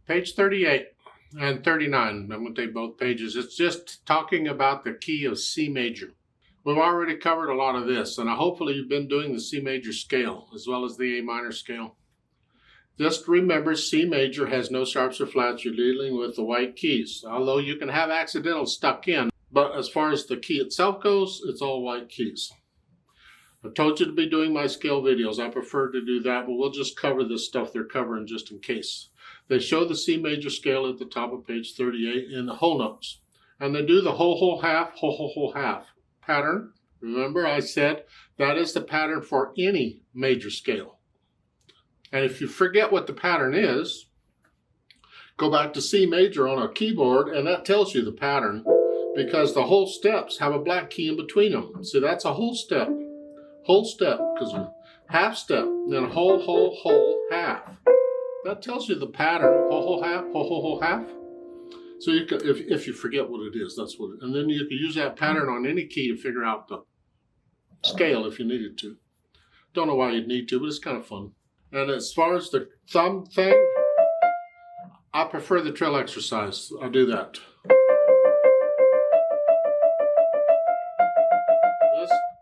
Page 38 and 39. I'm going to take both pages. It's just talking about the key of C major. We've already covered a lot of this, and hopefully you've been doing the C major scale as well as the A minor scale. Just remember, C major has no sharps or flats. You're dealing with the white keys, although you can have accidentals stuck in. But as far as the key itself goes, it's all white keys. I told you to be doing my scale videos. I prefer to do that, but we'll just cover this stuff they're covering just in case. They show the C major scale at the top of page 38 in the whole notes. And they do the whole half, whole half pattern. Remember I said that is the pattern for any major scale. And if you forget what the pattern is, go back to C major on a keyboard and that tells you the pattern because the whole steps have a black key in between them. See, that's a whole step. Whole step, because half step, then whole, half. That tells you the pattern, whole, half. So you can, if you forget what it is, that's what it, and then you can use that pattern on any key to figure out the scale if you needed to. Don't know why you'd need to, but it's kind of fun. And as far as the thumb thing, I prefer the trill exercise. I'll do that.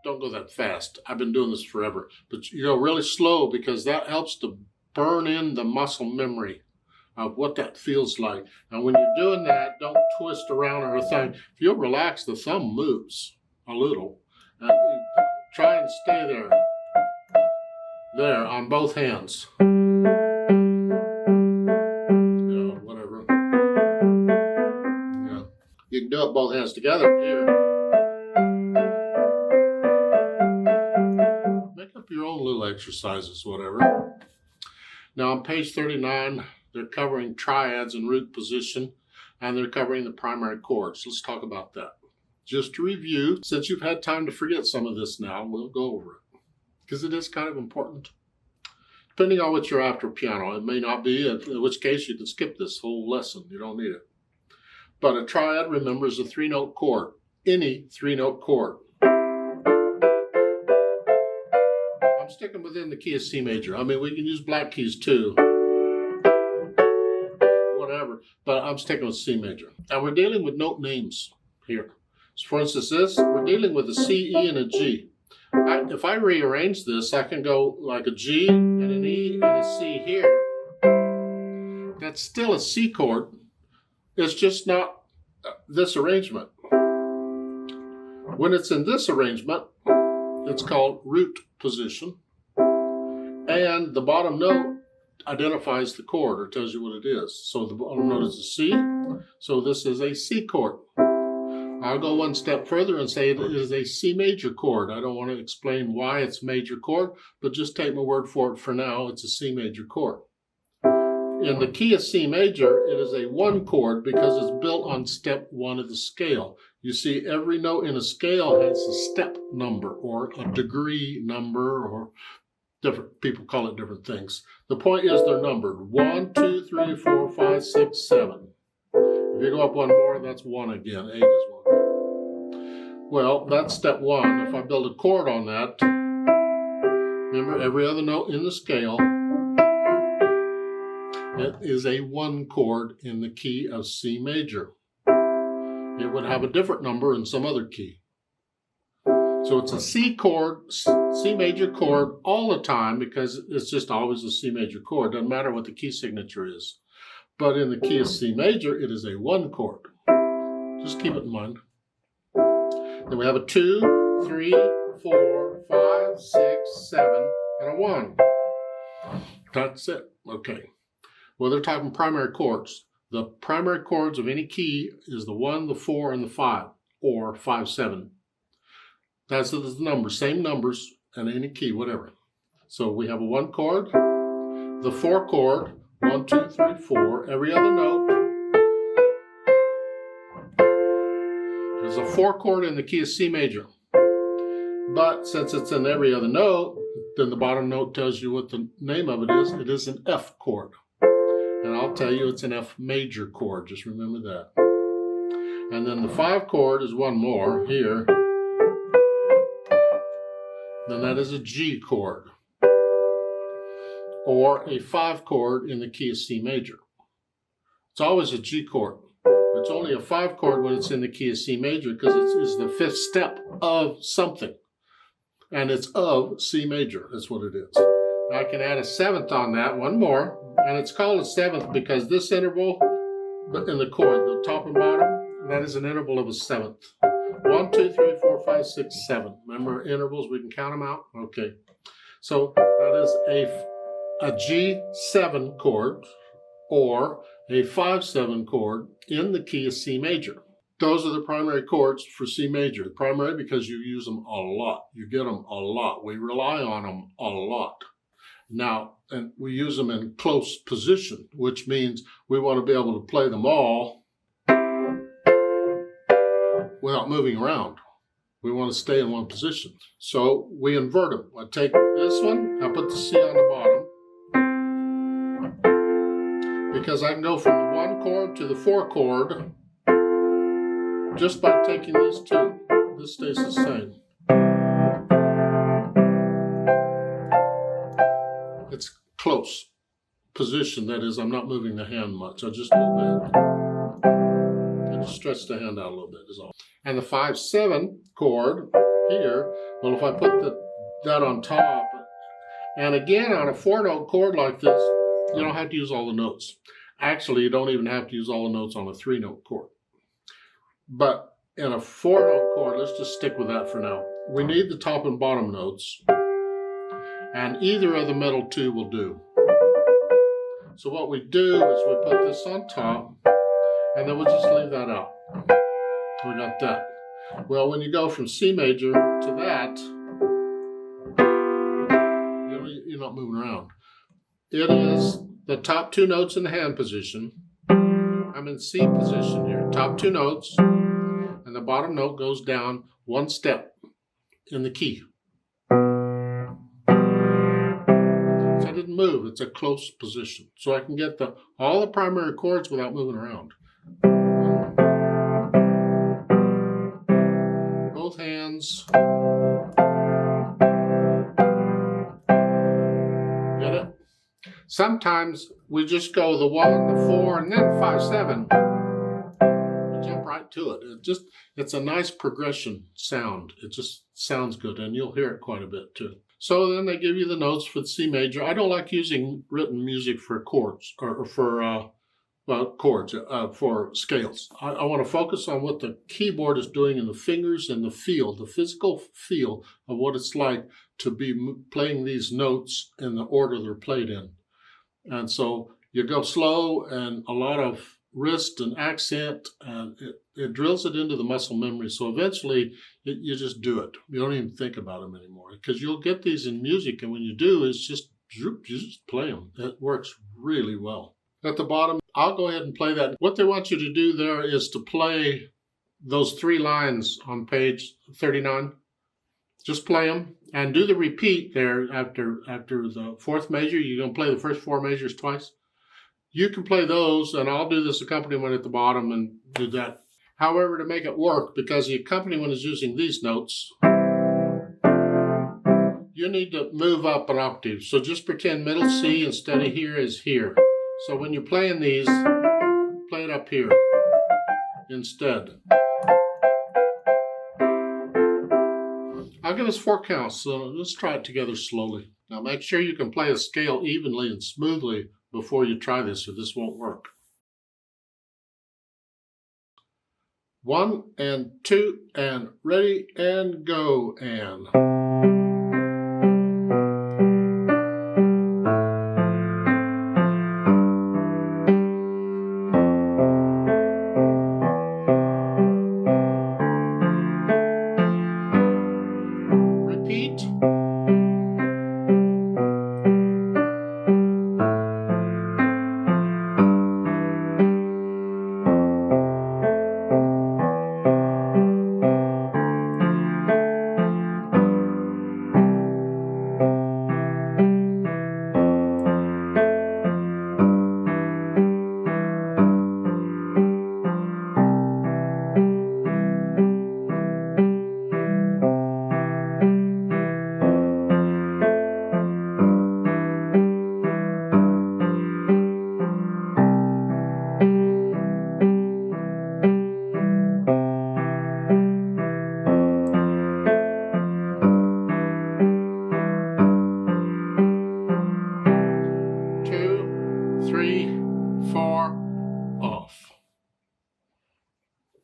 Don't go that fast. I've been doing this forever. But you go really slow because that helps to burn in the muscle memory of what that feels like. And when you're doing that, don't twist around or a thing. If you'll relax, the thumb moves a little. And try and stay there. There, on both hands. Yeah, whatever. Yeah. You can do it both hands together here. Your own little exercises, whatever. Now on page 39, they're covering triads and root position, and they're covering the primary chords. Let's talk about that. Just to review, since you've had time to forget some of this now, we'll go over it, because it is kind of important. Depending on what you're after piano, it may not be, in which case you can skip this whole lesson. You don't need it. But a triad, remember, is a three-note chord. Any three-note chord. Sticking within the key of C major. I mean, we can use black keys too. Whatever. But I'm sticking with C major. And we're dealing with note names here. So for instance, this, we're dealing with a C, E, and a G. If I rearrange this, I can go like a G and an E and a C here. That's still a C chord. It's just not this arrangement. When it's in this arrangement, it's called root position. And the bottom note identifies the chord or tells you what it is. So the bottom note is a C. So this is a C chord. I'll go one step further and say it is a C major chord. I don't want to explain why it's major chord, but just take my word for it for now. It's a C major chord. In the key of C major, it is a one chord because it's built on step one of the scale. You see, every note in a scale has a step number or a degree number, or different people call it different things. The point is they're numbered 1, 2, 3, 4, 5, 6, 7. If you go up one more, that's 1 again. 8 is 1. Well, that's step 1. If I build a chord on that, remember every other note in the scale, it is a 1 chord in the key of C major. It would have a different number in some other key. So it's a C chord, C major chord all the time because it's just always a C major chord. Doesn't matter what the key signature is. But in the key of C major, it is a 1 chord. Just keep it in mind. Then we have a 2, 3, 4, 5, 6, 7, and a 1. That's it. Okay. Well, they're talking primary chords. The primary chords of any key is the 1, the 4, and the 5, or 5, 7. That's the numbers, same numbers in any key, whatever. So we have a 1 chord, the 4 chord, 1, 2, 3, 4, every other note. There's a 4 chord in the key of C major. But since it's in every other note, then the bottom note tells you what the name of it is. It is an F chord. And I'll tell you it's an F major chord. Just remember that. And then the 5 chord is one more here. Then that is a G chord. Or a 5 chord in the key of C major. It's always a G chord. It's only a 5 chord when it's in the key of C major because it's the 5th step of something. And it's of C major, that's what it is. Now I can add a 7th on that, one more, and it's called a 7th because this interval in the chord, the top and bottom, that is an interval of a 7th. 1, 2, 3, 4, 5, 6, 7. Remember intervals, we can count them out? Okay. So that is a G7 chord or a 5/7 chord in the key of C major. Those are the primary chords for C major. Primary because you use them a lot. You get them a lot. We rely on them a lot. Now, and we use them in close position, which means we want to be able to play them all without moving around. We want to stay in one position. So we invert them. I take this one, I put the C on the bottom, because I can go from the 1 chord to the 4 chord just by taking these two. This stays the same. It's close position, that is, I'm not moving the hand much, I just a little bit. I just stretch the hand out a little bit is all. And the 5/7 chord here, well, if I put that on top, and again on a 4-note chord like this, you don't have to use all the notes. Actually, you don't even have to use all the notes on a 3-note chord. But in a 4-note chord, let's just stick with that for now. We need the top and bottom notes, and either of the middle 2 will do. So what we do is we put this on top, and then we'll just leave that out. We got that. Well, when you go from C major to that, you're not moving around. It is the top 2 notes in the hand position. I'm in C position here. Top 2 notes, and the bottom note goes down 1 step in the key. So I didn't move. It's a close position. So I can get all the primary chords without moving around. Both hands. Get it? Sometimes we just go the 1, the 4, and then 5/7. We jump right to it. It's a nice progression sound. It just sounds good, and you'll hear it quite a bit too. So then they give you the notes for the C major. I don't like using written music for chords or for chords, for scales. I want to focus on what the keyboard is doing in the fingers and the feel, the physical feel of what it's like to be playing these notes in the order they're played in. And so you go slow and a lot of wrist and accent, and it drills it into the muscle memory. So eventually you just do it. You don't even think about them anymore, because you'll get these in music, and when you do, it's just, you just play them. It works really well. At the bottom, I'll go ahead and play that. What they want you to do there is to play those 3 lines on page 39. Just play them and do the repeat there after the 4th measure. You're going to play the first 4 measures twice. You can play those, and I'll do this accompaniment at the bottom and do that. However, to make it work, because the accompaniment is using these notes, you need to move up an octave. So just pretend middle C instead of here is here. So when you're playing these, play it up here instead. I'll give us 4 counts, so let's try it together slowly. Now make sure you can play a scale evenly and smoothly before you try this, or this won't work. 1 and 2 and ready and go and. 3, 4, off.